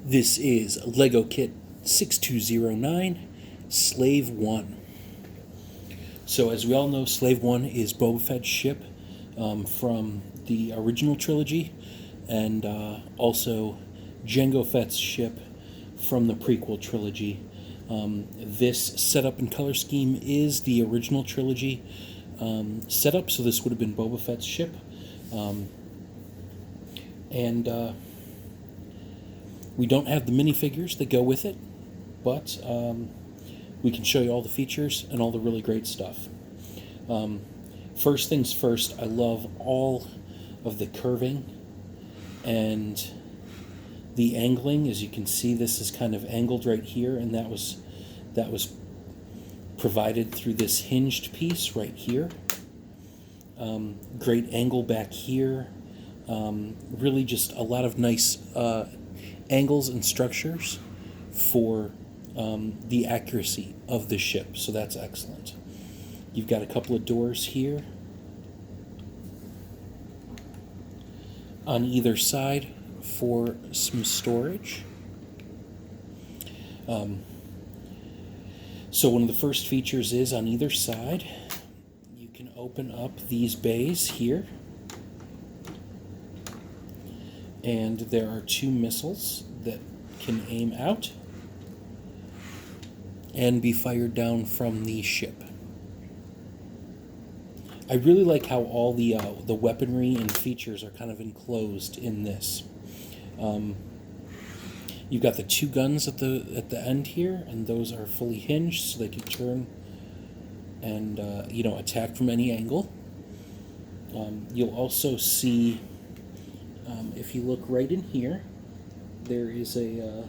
This is LEGO Kit 6209, Slave 1. So, as we all know, Slave 1 is Boba Fett's ship from the original trilogy, and also Jango Fett's ship from the prequel trilogy. This setup and color scheme is the original trilogy setup, so this would have been Boba Fett's ship. And we don't have the minifigures that go with it, but we can show you all the features and all the really great stuff. First things first, I love all of the curving and the angling. As you can see, this is kind of angled right here, and that was provided through this hinged piece right here. Great angle back here. Really just a lot of nice angles and structures for the accuracy of the ship, so that's excellent. You've got a couple of doors here on either side for some storage. So one of the first features is on either side you can open up these bays here, and there are two missiles that can aim out and be fired down from the ship. I really like how all the weaponry and features are kind of enclosed in this. You've got the two guns at the end here, and those are fully hinged, so they can turn and attack from any angle. You'll also see, if you look right in here, there is a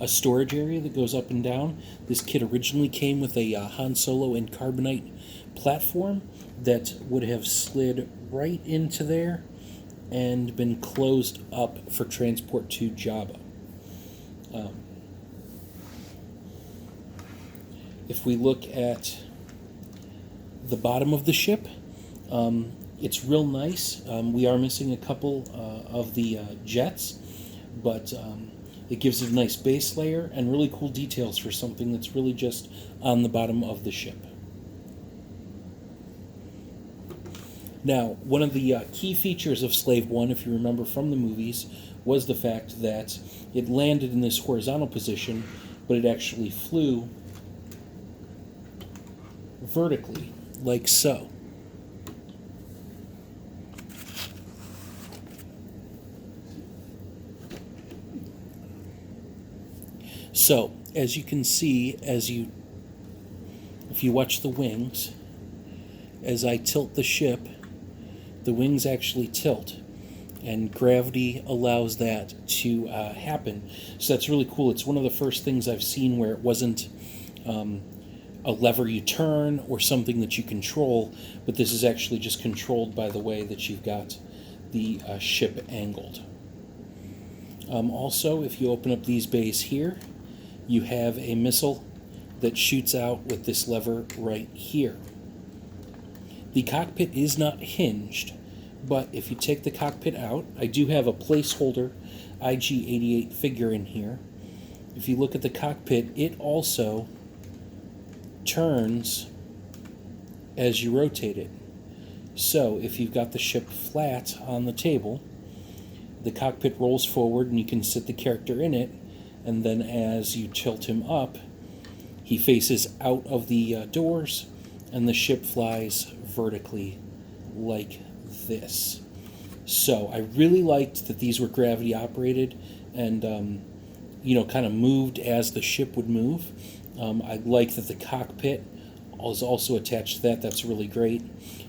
storage area that goes up and down. This kit originally came with a Han Solo and Carbonite platform that would have slid right into there and been closed up for transport to Jabba. If we look at the bottom of the ship, it's real nice. We are missing a couple of the jets, but it gives it a nice base layer and really cool details for something that's really just on the bottom of the ship. Now, one of the key features of Slave 1, if you remember from the movies, was the fact that it landed in this horizontal position, but it actually flew vertically, like so. So, as you can see, if you watch the wings, as I tilt the ship, the wings actually tilt, and gravity allows that to happen. So that's really cool. It's one of the first things I've seen where it wasn't a lever you turn or something that you control, but this is actually just controlled by the way that you've got the ship angled. Also, if you open up these bays here, you have a missile that shoots out with this lever right here. The cockpit is not hinged, but if you take the cockpit out, I do have a placeholder IG-88 figure in here. If you look at the cockpit, it also turns as you rotate it. So if you've got the ship flat on the table, the cockpit rolls forward and you can sit the character in it, and then as you tilt him up, he faces out of the doors and the ship flies vertically like this. So I really liked that these were gravity operated and kind of moved as the ship would move. I like that the cockpit is also attached to that. That's really great.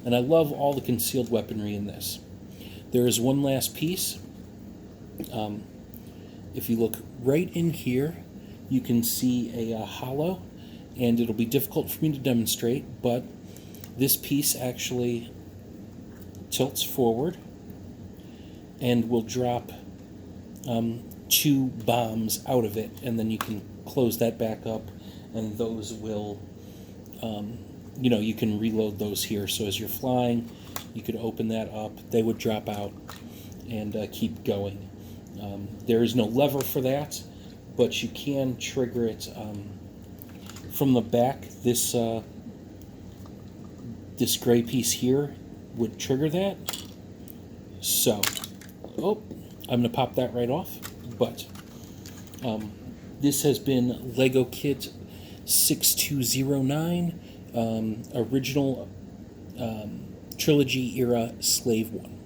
And I love all the concealed weaponry in this. There is one last piece. If you look right in here, you can see a hollow, and it'll be difficult for me to demonstrate, but this piece actually tilts forward and will drop two bombs out of it, and then you can close that back up, and those will, you can reload those here. So as you're flying, you could open that up, they would drop out and keep going. There is no lever for that, but you can trigger it from the back. This gray piece here would trigger that. So, I'm going to pop that right off. But this has been Lego Kit 6209, original trilogy era Slave One.